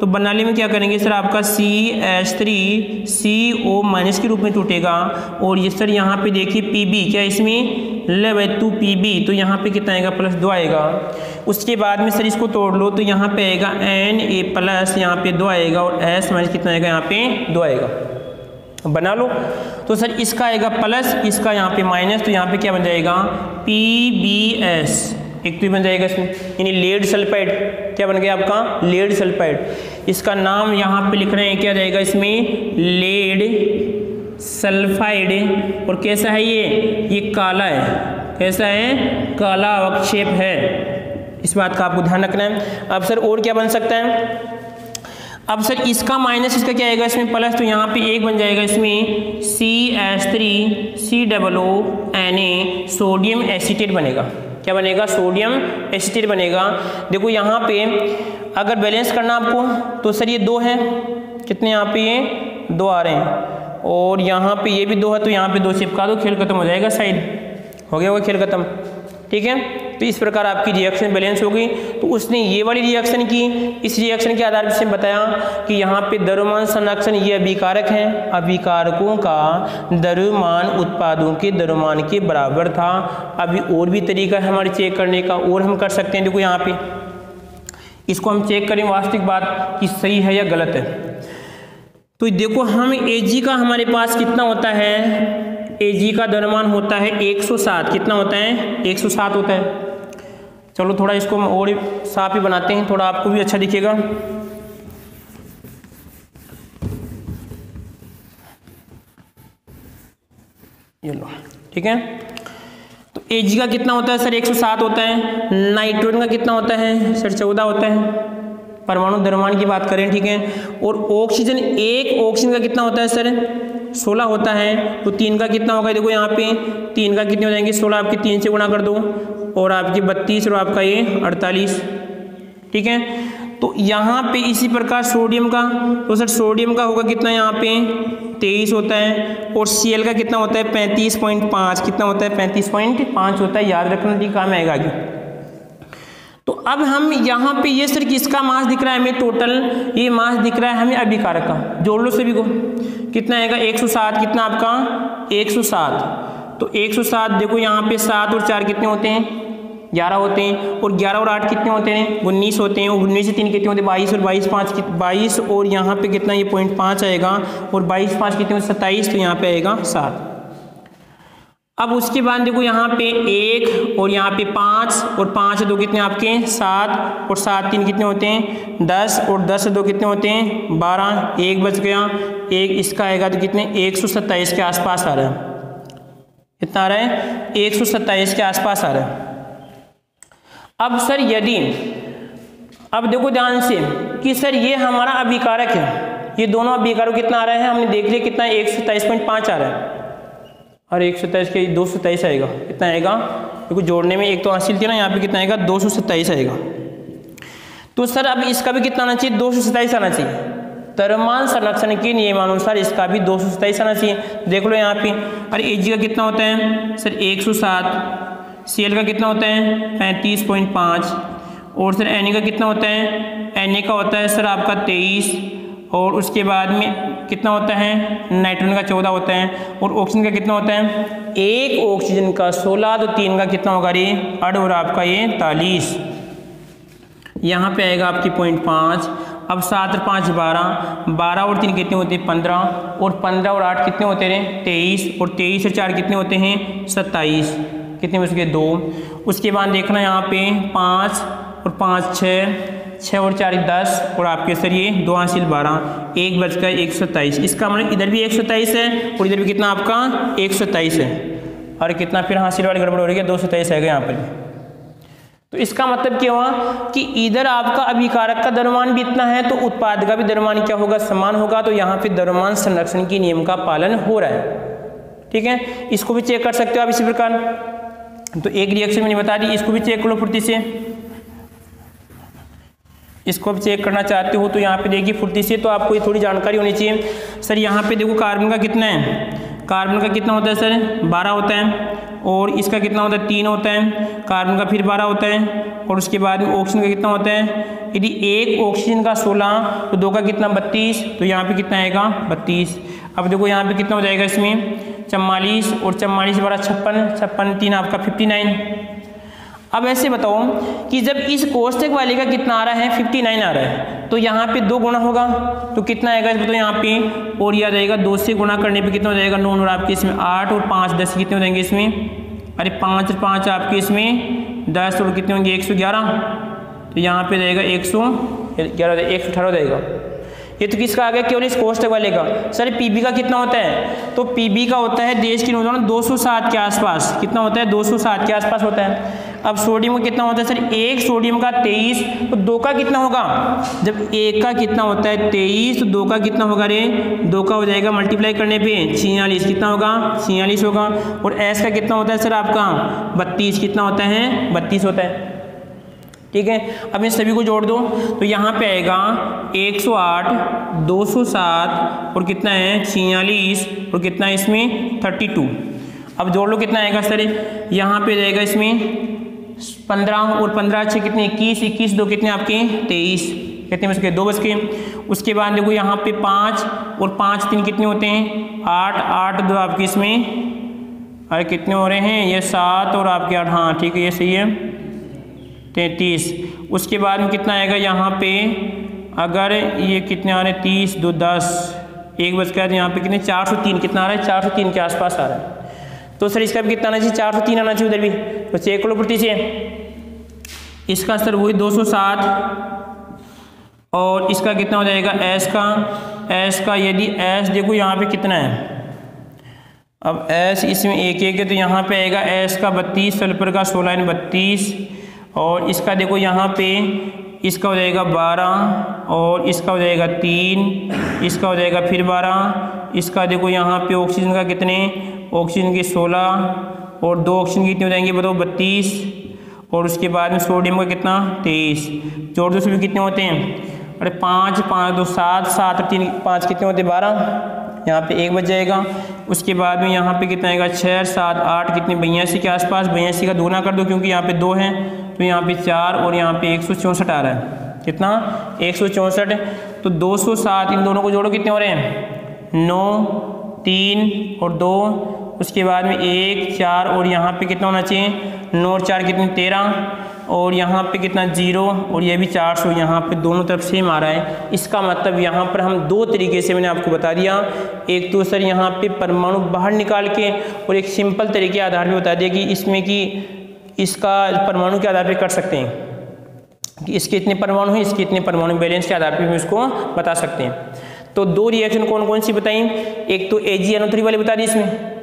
तो बनाने में क्या करेंगे सर, आपका CH3CO- के रूप में टूटेगा, और ये सर यहाँ पे देखिए Pb, क्या इसमें ले भाई 2 Pb, तो यहाँ पे कितना आएगा, +2 आएगा। उसके बाद में सर इसको तोड़ लो तो यहाँ पे आएगा Na+, यहाँ पे 2 आएगा, और S- कितना आएगा, यहाँ पे 2 आएगा। बना लो। तो सर इसका आएगा प्लस, इसका यहाँ पे माइनस, तो यहाँ पे क्या बन जाएगा PbS, एक तो बन जाएगा इसमें, यानी लेड सल्फाइड। क्या बन गया आपका लेड सल्फाइड। इसका नाम यहाँ पे लिख रहे हैं, क्या जाएगा इसमें लेड सल्फाइड। और कैसा है ये काला है, कैसा है काला अवक्षेप है, इस बात का आपको ध्यान रखना है। अब सर और क्या बन सकता है, अब सर इसका माइनस इसका क्या आएगा इसमें प्लस, तो यहाँ पे एक बन जाएगा इसमें CH3COONA, सोडियम एसीटेट बनेगा। क्या बनेगा सोडियम एसीटेट बनेगा। देखो यहाँ पे अगर बैलेंस करना आपको तो सर ये 2 हैं, कितने यहाँ पे ये 2 आ रहे हैं, और यहाँ पे ये भी 2 है, तो यहाँ पे 2 चिपका दो, खेल खत्म हो जाएगा, साइड हो गया वो खेल खत्म। ठीक है, तो इस प्रकार आपकी रिएक्शन बैलेंस हो गई। तो उसने ये वाली रिएक्शन की, इस रिएक्शन के आधार पर उसने बताया कि यहाँ पे द्रव्यमान संरक्षण ये अभिकारक हैं, अभिकारकों का द्रव्यमान उत्पादों के द्रव्यमान के बराबर था। अभी और भी तरीका है हमारे चेक करने का, और हम कर सकते हैं। देखो यहाँ पे इसको हम चेक करें वास्तविक बात कि सही है या गलत है। तो देखो हम Ag का हमारे पास कितना होता है, Ag का द्रव्यमान होता है 107, कितना होता है 107 होता है। चलो थोड़ा इसको हम और साफ ही बनाते हैं, थोड़ा आपको भी अच्छा दिखेगा। ये लो, ठीक है। तो Ag का कितना होता है सर 107 होता है। नाइट्रोजन का कितना होता है सर 14 होता है, परमाणु द्रव्यमान की बात करें, ठीक है। और ऑक्सीजन, एक ऑक्सीजन का कितना होता है सर 16 होता है। तो 3 का कितना होगा, देखो यहाँ पे 3 का कितने हो जाएंगे 16, आपके 3 से गुणा कर दो, और आपके 32 और आपका ये 48, ठीक है। तो यहाँ पे इसी प्रकार सोडियम का, तो सर सोडियम का होगा कितना यहाँ पे 23 होता है, और Cl का कितना होता है 35.5, कितना होता है 35.5 होता है, याद रखना, ठीक काम आएगा आगे। तो अब हम यहाँ पे ये सर किसका मास दिख रहा है हमें, टोटल ये मास दिख रहा है हमें अभिकारक का, जोड़ लो सभी को, कितना आएगा 107, कितना आपका 107। तो 107 देखो यहाँ पे 7 और 4 कितने होते हैं 11 होते हैं, और 11 और 8 कितने होते हैं 19 होते हैं, और 19 से 3 कितने होते हैं 22, और 22 5 22, और यहाँ पे कितना ये 0.5 आएगा, और 22 5 कितने होते 27, तो यहाँ पे आएगा 7। अब उसके बाद देखो यहाँ पे 1 और यहाँ पे 5, और 5 से 2 कितने आपके 7, और 7 3 कितने होते हैं 10, और 10 से 2 कितने होते हैं 12, 1 बच गया, 1 इसका आएगा तो कितने 127 के आसपास आ रहा है, कितना आ रहा है 127 के आसपास आ रहा है। अब सर यदि, अब देखो ध्यान से कि सर ये हमारा अभिकारक है, ये दोनों अभिकारक कितना आ रहा है हमने देख लिया, कितना 127.5 आ रहा है, और 127 के 227 आएगा, कितना आएगा देखो जोड़ने में एक तो हासिल किया ना, यहाँ पे कितना आएगा 227 आएगा। तो सर अब इसका भी कितना आना चाहिए 227 आना चाहिए, द्रव्यमान संरक्षण के नियमानुसार इसका भी 227 आना चाहिए। देख लो यहाँ पे, अरे Ag का कितना होता है सर 107, Cl का कितना होता है 35.5, और सर Na का कितना होता है, Na का होता है सर आपका 23, और उसके बाद में कितना होता है नाइट्रोजन का 14 होता है, और ऑक्सीजन का कितना होता है, एक ऑक्सीजन का 16, तो 3 का कितना होगा रे 8, और आपका ये 43, यहाँ पे आएगा आपकी 0.5। अब 7 और 5 12, 12 और 3 कितने होते हैं 15, और 15 और 8 कितने होते हैं 23, और 23 और 4 कितने होते हैं 27, कितने बच गए 2। उसके बाद देखना यहाँ पे 5 और 5 6 और 4 10, और आपके सर ये 2 हासिल 12, 1 बच गया 127। इसका मतलब इधर भी 127 है, और इधर भी कितना आपका 127 है, और कितना फिर हासिल वाली गड़बड़ हो रही है 227 आएगा यहाँ पर। तो इसका मतलब क्या हुआ कि इधर आपका अभिकारक का द्रव्यमान भी इतना है, तो उत्पाद का भी द्रव्यमान क्या होगा समान होगा। तो यहाँ पे द्रव्यमान संरक्षण के नियम का पालन हो रहा है, ठीक है। इसको भी चेक कर सकते हो आप इसी प्रकार। तो एक रिएक्शन मैंने बता दी, इसको भी चेक करो फुर्ती से, इसको अब चेक करना चाहते हो तो यहाँ पे देखिए फुर्ती से, तो आपको ये थोड़ी जानकारी होनी चाहिए। सर यहाँ पे देखो कार्बन का कितना है, कार्बन का कितना होता है सर 12 होता है, और इसका कितना होता है 3 होता है, कार्बन का फिर 12 होता है, और उसके बाद में ऑक्सीजन का कितना होता है, यदि एक ऑक्सीजन का 16 तो 2 का कितना 32, तो यहाँ पे कितना आएगा 32। अब देखो यहाँ पे कितना हो जाएगा इसमें 44, और 44 12 56, 56 3 आपका 59। अब ऐसे बताओ कि जब इस कोष्टक वाले का कितना आ रहा है 59 आ रहा है, तो यहाँ पे 2 गुना होगा तो कितना आएगा बताओ यहाँ पे, और यह जाएगा 2 से गुना करने पे कितना हो जाएगा 9, और आपके इसमें 8 और 5 10 कितने हो जाएंगे इसमें, अरे 5 और 5 आपके इसमें 10 और कितने होंगे 111, तो यहाँ पे जाएगा 111 118 हो जाएगा। ये तो किसका आ गया, केवल इस कोष्टक वाले का। सर पीबी का कितना होता है, तो पीबी का होता है देश की नौजवान 207 के आसपास, कितना होता है 207 के आसपास होता है। अब सोडियम का कितना होता है सर, 1 सोडियम का 23, तो 2 का कितना होगा, जब 1 का कितना होता है 23 तो 2 का कितना होगा रे, 2 का हो जाएगा मल्टीप्लाई करने पे 46, कितना होगा 46 होगा। और एस का कितना होता है सर आपका 32, कितना होता है 32 होता है। ठीक है, अब इन सभी को जोड़ दो तो यहाँ पे आएगा 108 207 और कितना है 46 और कितना है इसमें 32। अब जोड़ लो कितना आएगा सर, यहाँ पे जाएगा इसमें 15 और 15 अच्छे कितने 21, 21 2 कितने आपके 23, कितने बच गए 2 बच गए। उसके बाद देखो यहाँ पे 5 और 5 3 कितने होते हैं 8, 8 2 आपके इसमें, अरे कितने हो रहे हैं ये 7 और आपके 8, हाँ ठीक है ये सही है 33। उसके बाद में कितना आएगा यहाँ पे, अगर ये कितने आ रहे हैं 30 2 10, 1 बच गया, यहाँ पे कितने 403, कितना आ रहा है 403 के आसपास आ रहा है। तो सर इसका भी कितना आना चाहिए 403 आना चाहिए उधर भी, तो चेक लो प्रति से। इसका सर वही 207 और इसका कितना हो जाएगा एस का यदि एस देखो यहाँ पे कितना है, अब एस इसमें 1 1 है तो यहाँ पे आएगा एस का 32, सल्फर का 16 32, और इसका देखो यहाँ पे इसका हो जाएगा 12 और इसका हो जाएगा 3, इसका हो जाएगा फिर 12, इसका देखो यहाँ पे ऑक्सीजन का कितने, ऑक्सीजन के 16 और 2 ऑक्सीजन की कितने हो जाएंगे बताओ 32, और उसके बाद में सोडियम का कितना 23। जोड़ दो सभी कितने होते हैं, अरे 5 5 2 7 7 3 5 कितने होते हैं 12, यहाँ पे 1 बच जाएगा। उसके बाद में यहाँ पे कितना आएगा 6 7 8 कितने 82 के आसपास, 82 का 2 गुना कर दो क्योंकि यहाँ पे 2 हैं, तो यहाँ पे 4 और यहाँ पे 164 आ रहा है, कितना 164। तो 207 इन दोनों को जोड़ो कितने हो रहे हैं 9 3 और 2, उसके बाद में 1 4 और यहाँ पे कितना होना चाहिए 9 और 4 कितने 13, और यहाँ पे कितना 0 और ये भी 400, यहाँ पे दोनों तरफ सेम आ रहा है। इसका मतलब यहाँ पर हम 2 तरीके से मैंने आपको बता दिया, एक तो सर यहाँ पे परमाणु बाहर निकाल के, और एक सिंपल तरीके के आधार पे बता दिया कि इसमें कि इसका परमाणु के आधार पे कर सकते हैं कि इसके इतने परमाणु हैं, इसके इतने परमाणु, बैलेंस के आधार पे हम इसको बता सकते हैं। तो 2 रिएक्शन कौन कौन सी बताई, एक तो AgNO3 वाली बता दी, इसमें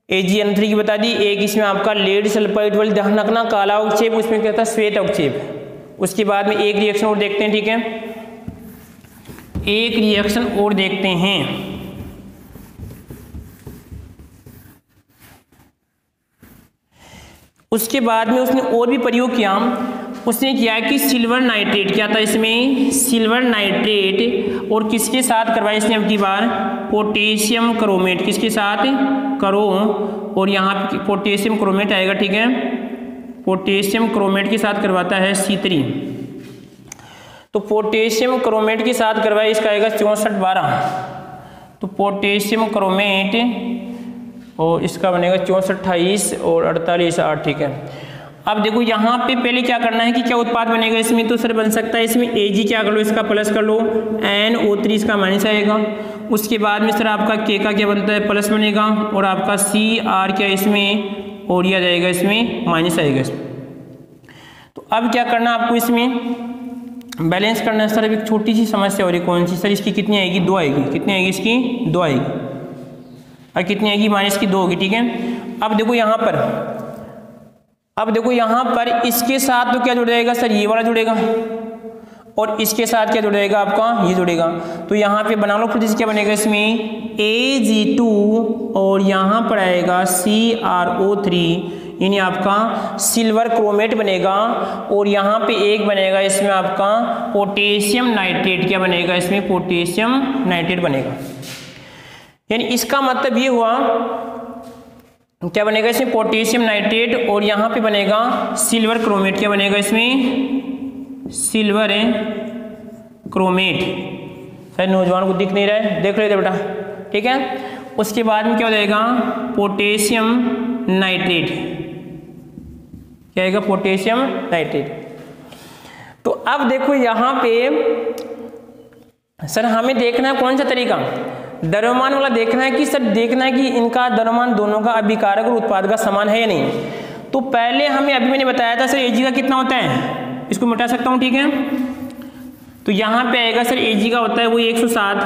AgNO3 की बता दी, एक इसमें आपका लेड सल्फाइड वाली, ध्यान रखना काला अवक्षेप उसमें क्या था श्वेत अवक्षेप। उसके बाद में एक रिएक्शन और देखते हैं, ठीक है एक रिएक्शन और देखते हैं। उसके बाद में उसने और भी प्रयोग किया, उसने किया कि सिल्वर नाइट्रेट, क्या था इसमें सिल्वर नाइट्रेट, और किसके साथ करवाया इसने अब की बार पोटेशियम क्रोमेट, किसके साथ करो, और यहाँ पे पोटेशियम क्रोमेट आएगा, ठीक है पोटेशियम क्रोमेट के साथ करवाता है C3। तो पोटेशियम क्रोमेट के साथ करवाया, इसका आएगा 64 12, तो पोटेशियम क्रोमेट और इसका बनेगा 64 28 और 48 8, ठीक है। अब देखो यहाँ पे पहले क्या करना है कि क्या उत्पाद बनेगा इसमें, तो सर बन सकता है इसमें Ag क्या कर लो, इसका प्लस कर लो, NO3 इसका माइनस आएगा। उसके बाद में सर आपका K का क्या बनता है प्लस बनेगा, और आपका Cr क्या इसमें, और यह जाएगा इसमें माइनस आएगा इसमें। तो अब क्या करना आपको इसमें बैलेंस करना है। सर अब एक छोटी सी समस्या हो रही, कौन सी सर, इसकी कितनी आएगी 2 आएगी, कितनी आएगी इसकी 2 आएगी, और कितनी आएगी माइनस की 2 होगी, ठीक है। अब देखो यहाँ पर, अब देखो यहाँ पर इसके साथ तो क्या जुड़ जाएगा सर ये वाला जुड़ेगा, और इसके साथ क्या जुड़ जाएगा आपका ये जुड़ेगा। तो यहाँ पे बना लो फिर क्या बनेगा इसमें Ag2 और यहाँ पर आएगा CrO3, यानी आपका सिल्वर क्रोमेट बनेगा, और यहाँ पे एक बनेगा इसमें आपका पोटेशियम नाइट्रेट, क्या बनेगा इसमें पोटेशियम नाइट्रेट बनेगा। यानी इसका मतलब ये हुआ क्या बनेगा इसमें पोटेशियम नाइट्रेट, और यहाँ पे बनेगा सिल्वर क्रोमेट, क्या बनेगा इसमें सिल्वर क्रोमेट। शायद नौजवान को दिख नहीं रहा है, देख लेते बेटा, ठीक है। उसके बाद में क्या हो जाएगा पोटेशियम नाइट्रेट, क्या आएगा, पोटेशियम नाइट्रेट। तो अब देखो यहाँ पे सर हमें देखना है कौन सा तरीका, द्रव्यमान वाला देखना है कि सर देखना है कि इनका द्रव्यमान दोनों का अभिकारक और उत्पाद का समान है या नहीं। तो पहले हमें अभी मैंने बताया था सर Ag का कितना होता है, इसको मिटा सकता हूँ, ठीक है। तो यहाँ पे आएगा सर Ag का होता है वो 107,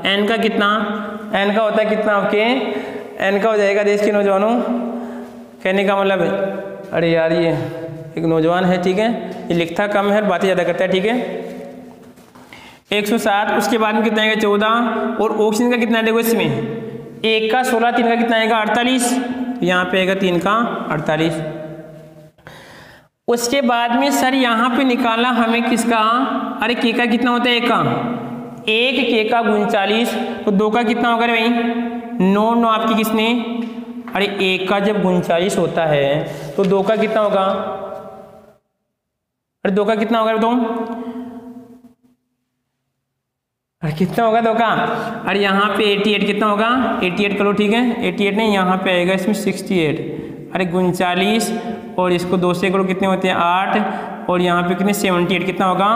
N का कितना, N का होता है कितना आपके, N का हो जाएगा देश के नौजवानों, कहने का मतलब अरे यार ये एक नौजवान है, ठीक है, ये लिखता कम है बातें ज़्यादा करता है, ठीक है। 107, उसके बाद में कितना आएगा 14, और ऑक्सीजन का कितना है देखो इसमें 1 का 16, 3 का कितना आएगा 48, यहाँ पे आएगा 3 का 48। उसके बाद में सर यहाँ पे निकाला हमें किसका, अरे के का कितना होता है 1 का, 1 के का 39, तो 2 का कितना होगा भाई 9, 9 आपकी किसने, अरे 1 का जब 39 होता है तो 2 का कितना होगा, अरे 2 का कितना होगा बताओ, अरे कितना होगा 2 का, अरे यहाँ पे 88 कितना होगा 88 करो, ठीक है 88 नहीं, यहाँ पे आएगा इसमें 68, अरे 39 और इसको 2 से करो कितने होते हैं 8, और यहाँ पे कितने 78 कितना होगा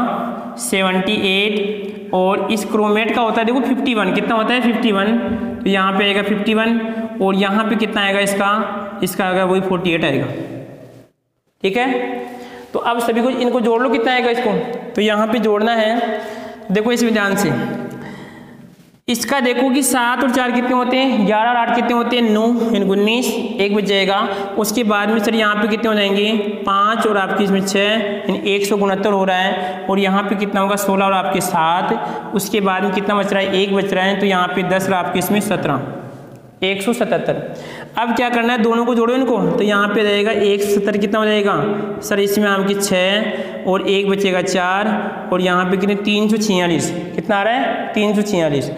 78, और इस क्रोमेट का होता है देखो 51 कितना होता है 51, तो यहाँ पे आएगा 51, और यहाँ पे कितना आएगा इसका आएगा वही 48 आएगा, ठीक है। तो अब सभी को इनको जोड़ लो कितना आएगा इसको, तो यहाँ पे जोड़ना है, देखो इसमें ध्यान से, इसका देखो कि 7 और 4 कितने होते हैं 11 और 8 कितने होते हैं 9, 19, 1 बच जाएगा। उसके बाद में सर यहाँ पे कितने हो जाएंगे 5 और आपकी इसमें 6, 169 हो रहा है, और यहाँ पे कितना होगा 16 और आपके 7, उसके बाद में कितना बच रहा है 1 बच रहा है, तो यहाँ पे 10 और आपके इसमें 17, 177। अब क्या करना है दोनों को जोड़ो इनको, तो यहाँ पे रहेगा 170 कितना हो जाएगा सर इसमें आपकी 6 और 1 बचेगा 4, और यहाँ पे कितने 346 कितना आ रहा है 346।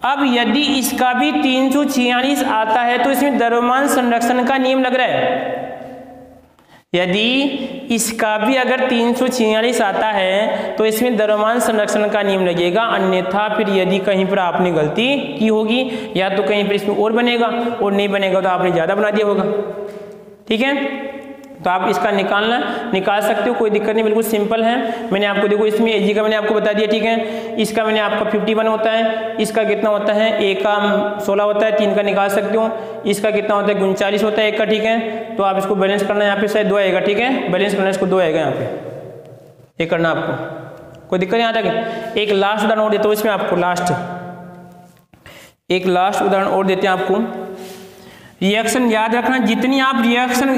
अब यदि इसका भी 346 आता है तो इसमें द्रव्यमान संरक्षण का नियम लग रहा है, यदि इसका भी अगर 346 आता है तो इसमें द्रव्यमान संरक्षण का नियम लगेगा, अन्यथा फिर यदि कहीं पर आपने गलती की होगी या तो कहीं पर इसमें और बनेगा, और नहीं बनेगा तो आपने ज़्यादा बना दिया होगा, ठीक है। तो आप इसका निकाल सकते हो, कोई दिक्कत नहीं, बिल्कुल सिंपल है। मैंने आपको देखो इसमें Ag का मैंने आपको बता दिया, ठीक है। इसका मैंने आपका 51 होता है, इसका कितना होता है 1 का 16 होता है, 3 का निकाल सकते हो, इसका कितना होता है 39 होता है 1 का, ठीक है। तो आप इसको बैलेंस करना है, यहाँ पे शायद 2 आएगा, ठीक है, बैलेंस करना इसको 2 आएगा यहाँ पे, ये करना आपको, कोई दिक्कत नहीं आता है। एक लास्ट उदाहरण और देता हूँ इसमें आपको, एक लास्ट उदाहरण और देते हैं आपको। रिएक्शन याद रखना, जितनी आप रिएक्शन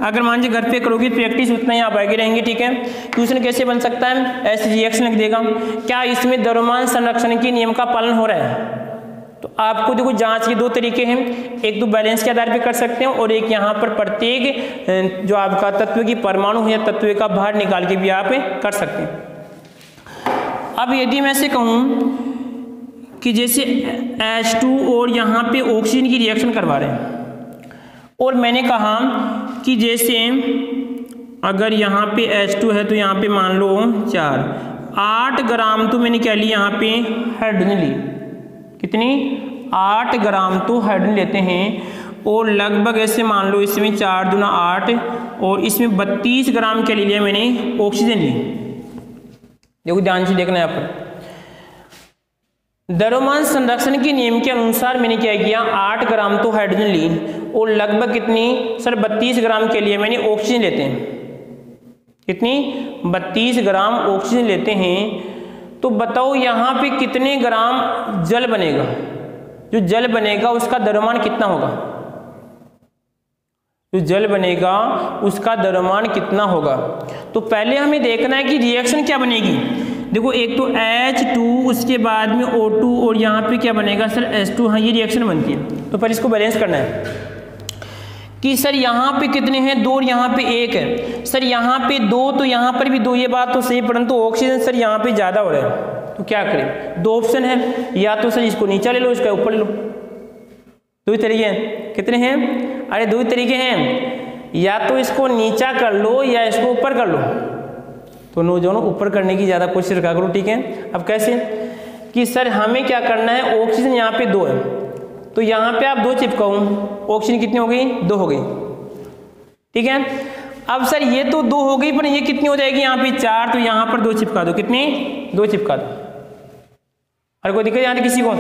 अगर मान लीजिए घर पे करोगे प्रैक्टिस उतना ही आप आगे रहेंगे, ठीक है। क्वेश्चन कैसे बन सकता है, ऐसे रिएक्शन लिख देगा, क्या इसमें द्रव्यमान संरक्षण के नियम का पालन हो रहा है। तो आपको देखो जांच के 2 तरीके हैं, एक तो बैलेंस के आधार पे कर सकते हैं, और एक यहाँ पर प्रत्येक जो आपका तत्व की परमाणु है या तत्व का भार निकाल के भी आप कर सकते हैं। अब यदि मैं से कहूँ कि जैसे H2 और यहाँ पे ऑक्सीजन की रिएक्शन करवा रहे हैं, और मैंने कहा कि जैसे अगर यहाँ पे H2 है तो यहाँ पे मान लो 8 ग्राम तो मैंने क्या लिया यहाँ पे हाइड्रोजन ली, कितनी 8 ग्राम तो हाइड्रोजन लेते हैं, और लगभग ऐसे मान लो इसमें 4 दूना 8, और इसमें 32 ग्राम क्या ले लिया मैंने ऑक्सीजन ली। देखो ध्यान से देखना है यहाँ पर, द्रव्यमान संरक्षण के नियम के अनुसार मैंने क्या किया 8 ग्राम तो हाइड्रोजन ली, और लगभग कितनी सर 32 ग्राम के लिए मैंने ऑक्सीजन लेते हैं, कितनी 32 ग्राम ऑक्सीजन लेते हैं। तो बताओ यहाँ पे कितने ग्राम जल बनेगा, जो जल बनेगा उसका द्रव्यमान कितना होगा, जो जल बनेगा उसका द्रव्यमान कितना होगा। तो पहले हमें देखना है कि रिएक्शन क्या बनेगी। देखो एक तो H2 उसके बाद में O2 और यहाँ पे क्या बनेगा सर H2, हाँ ये रिएक्शन बनती है। तो पहले इसको बैलेंस करना है कि सर यहाँ पे कितने हैं 2 और यहाँ पे 1 है, सर यहाँ पे 2 तो यहाँ पर भी 2, ये बात तो सही, परंतु ऑक्सीजन सर यहाँ पे ज़्यादा हो रहा है, तो क्या करें 2 ऑप्शन है, या तो सर इसको नीचा ले लो इसका ऊपर ले लो, 2 ही तरीके हैं। कितने हैं, अरे 2 ही तरीके हैं, या तो इसको नीचा कर लो या इसको ऊपर कर लो। तो नौजवानों ऊपर करने की ज़्यादा कोशिश रखा करो, ठीक है। अब कैसे कि सर हमें क्या करना है, ऑक्सीजन यहाँ पे 2 है, तो यहाँ पे आप 2 चिपकाओ, ऑक्सीजन कितनी हो गई 2 हो गई, ठीक है। अब सर ये तो 2 हो गई, पर ये कितनी हो जाएगी यहाँ पे 4, तो यहाँ पर 2 चिपका दो। कितनी? 2 चिपका दो। और कोई दिक्कत यहाँ किसी को?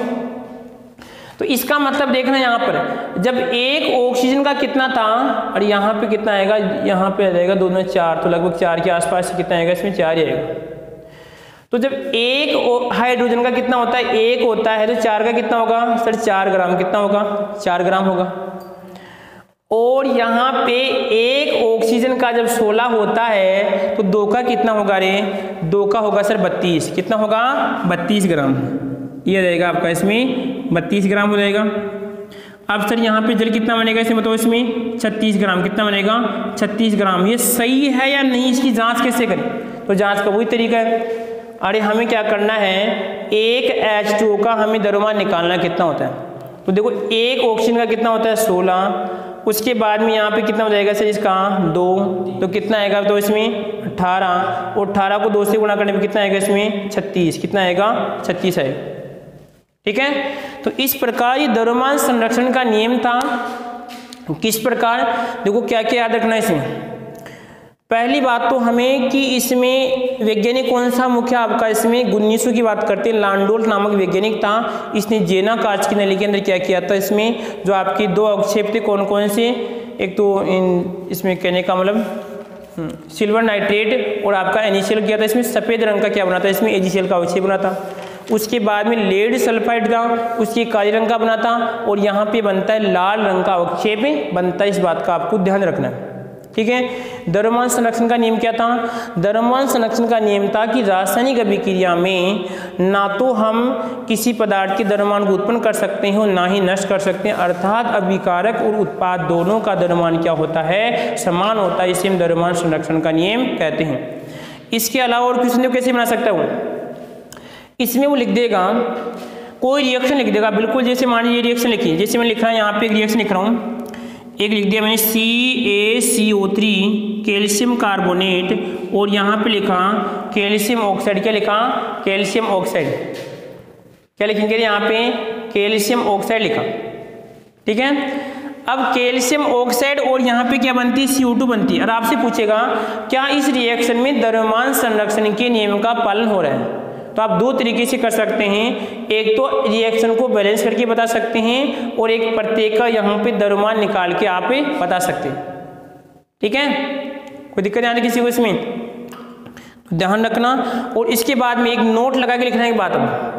तो इसका मतलब देखना यहाँ पर जब एक ऑक्सीजन का कितना था और यहाँ पे कितना आएगा, यहाँ पे आ जाएगा 2 में 4, तो लगभग 4 के आसपास कितना आएगा, इसमें 4 ही आएगा। तो जब एक हाइड्रोजन का कितना होता है, 1 होता है, तो 4 का कितना होगा सर? 4 ग्राम। कितना होगा? 4 ग्राम होगा। और यहाँ पे एक ऑक्सीजन का जब 16 होता है तो 2 का कितना होगा रे? 2 का होगा सर 32। कितना होगा? 32 ग्राम। ये रहेगा आपका इसमें 32 ग्राम हो जाएगा। अब सर यहाँ पे जल कितना बनेगा इसमें बताओ? इसमें 36 ग्राम। कितना बनेगा? 36 ग्राम। ये सही है या नहीं, इसकी जांच कैसे करें? तो जांच का वही तरीका है। अरे हमें क्या करना है, एक H2O का हमें द्रव्यमान निकालना कितना होता है। तो देखो एक ऑक्सीजन का कितना होता है 16, उसके बाद में यहाँ पे कितना हो जाएगा सर इसका 2, तो कितना आएगा तो इसमें 18, और 18 को 2 से गुणा करने पे कितना आएगा इसमें 36। कितना आएगा? 36 आएगा। ठीक है। तो इस प्रकार ये द्रव्यमान संरक्षण का नियम था। किस प्रकार? देखो क्या क्या याद रखना है इसमें। पहली बात तो हमें कि इसमें वैज्ञानिक कौन सा मुख्य आपका, इसमें 1900 की बात करते हैं, लांडोल्फ नामक वैज्ञानिक था। इसने जेना कांच की नली के अंदर क्या किया था, इसमें जो आपकी 2 अवक्षेप थे कौन कौन से, एक तो इसमें कहने का मतलब सिल्वर नाइट्रेट और आपका NaCl किया था। इसमें सफ़ेद रंग का क्या बना था, इसमें AgCl का अवक्षेप बना था। उसके बाद में लेड सल्फाइड था, उसके काले रंग का बना था, और यहाँ पे बनता है लाल रंग का अवक्षेप बनता है। इस बात का आपको ध्यान रखना है। ठीक है। द्रव्यमान संरक्षण का नियम क्या था? द्रव्यमान संरक्षण का नियम था कि रासायनिक अभिक्रिया में ना तो हम किसी पदार्थ के द्रव्यमान को उत्पन्न कर सकते हैं और ना ही नष्ट कर सकते हैं, अर्थात अभिकारक और उत्पाद दोनों का द्रव्यमान क्या होता है, समान होता है। इसे हम द्रव्यमान संरक्षण का नियम कहते हैं। इसके अलावा और क्वेश्चन कैसे बना सकता है वो, इसमें वो लिख देगा कोई रिएक्शन लिख देगा, बिल्कुल जैसे मान लीजिए रिएक्शन लिखिए, जैसे मैं लिख रहा हूँ यहाँ पे एक रिएक्शन लिख रहा हूँ, एक लिख दिया मैंने CaCO3 कैल्शियम कार्बोनेट, और यहाँ पे लिखा कैल्शियम ऑक्साइड। क्या लिखा? Calcium oxide. क्या लिखेंगे यहाँ पे? कैल्शियम ऑक्साइड लिखा। ठीक है। अब कैल्शियम ऑक्साइड और यहाँ पे क्या बनती है? CO2 बनती है। और आपसे पूछेगा क्या इस रिएक्शन में द्रव्यमान संरक्षण के नियम का पालन हो रहा है, तो आप 2 तरीके से कर सकते हैं। एक तो रिएक्शन को बैलेंस करके बता सकते हैं, और एक प्रत्येक का यहाँ पे द्रव्यमान निकाल के आप बता सकते हैं। ठीक है। कोई दिक्कत नहीं किसी को इसमें, ध्यान रखना। और इसके बाद में एक नोट लगा के लिखना है। एक बात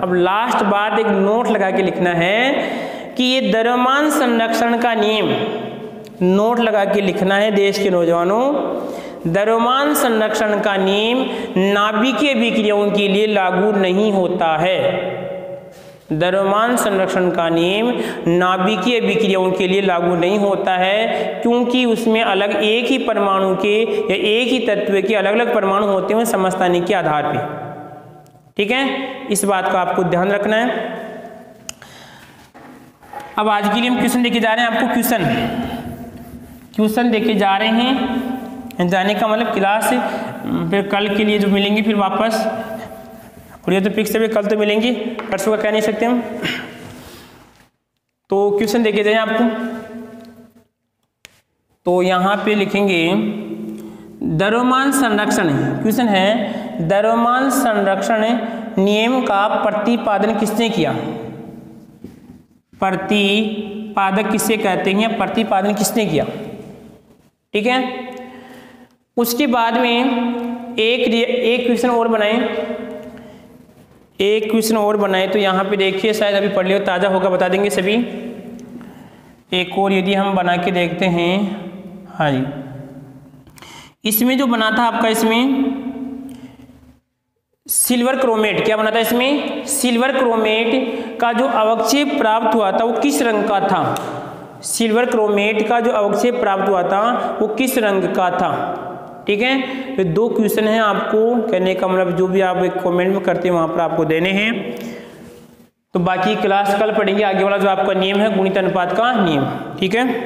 अब लास्ट बात, एक नोट लगा के लिखना है कि ये द्रव्यमान संरक्षण का नियम, नोट लगा के लिखना है देश के नौजवानों, द्रव्यमान संरक्षण का नियम नाभिकीय अभिक्रियाओं के लिए लागू नहीं होता है। द्रव्यमान संरक्षण का नियम नाभिकीय अभिक्रियाओं के लिए लागू नहीं होता है, क्योंकि उसमें अलग एक ही परमाणु के या एक ही तत्व के अलग अलग परमाणु होते हैं समस्थानिक के आधार पे। ठीक है। इस बात का आपको ध्यान रखना है। अब आज के लिए हम क्वेश्चन देखे जा रहे हैं, आपको क्वेश्चन देखे जा रहे हैं। जाने का मतलब क्लास फिर कल के लिए जो मिलेंगे फिर वापस, और ये तो फिक्स है कल तो मिलेंगी, परसों का कह नहीं सकते हम। तो क्वेश्चन देखे जाए आपको, तो यहाँ पे लिखेंगे द्रव्यमान संरक्षण। क्वेश्चन है द्रव्यमान संरक्षण नियम का प्रतिपादन किसने किया? प्रतिपादक किसे कहते हैं? प्रतिपादन किसने किया? ठीक है। उसके बाद में एक क्वेश्चन और बनाए, तो यहाँ पे देखिए शायद अभी पढ़ लियो, ताज़ा होगा, बता देंगे सभी। एक और यदि हम बना के देखते हैं, हाँ जी, इसमें जो बना था आपका, इसमें सिल्वर क्रोमेट, क्या बना था इसमें? सिल्वर क्रोमेट का जो अवक्षेप प्राप्त हुआ था वो किस रंग का था? सिल्वर क्रोमेट का जो अवक्षेप प्राप्त हुआ था वो किस रंग का था? ठीक है। तो 2 क्वेश्चन हैं, आपको कहने का मतलब जो भी आप कमेंट में करते हैं वहां पर आपको देने हैं। तो बाकी क्लास कल पढ़ेंगे, आगे वाला जो आपका नियम है गुणित अनुपात का नियम। ठीक है।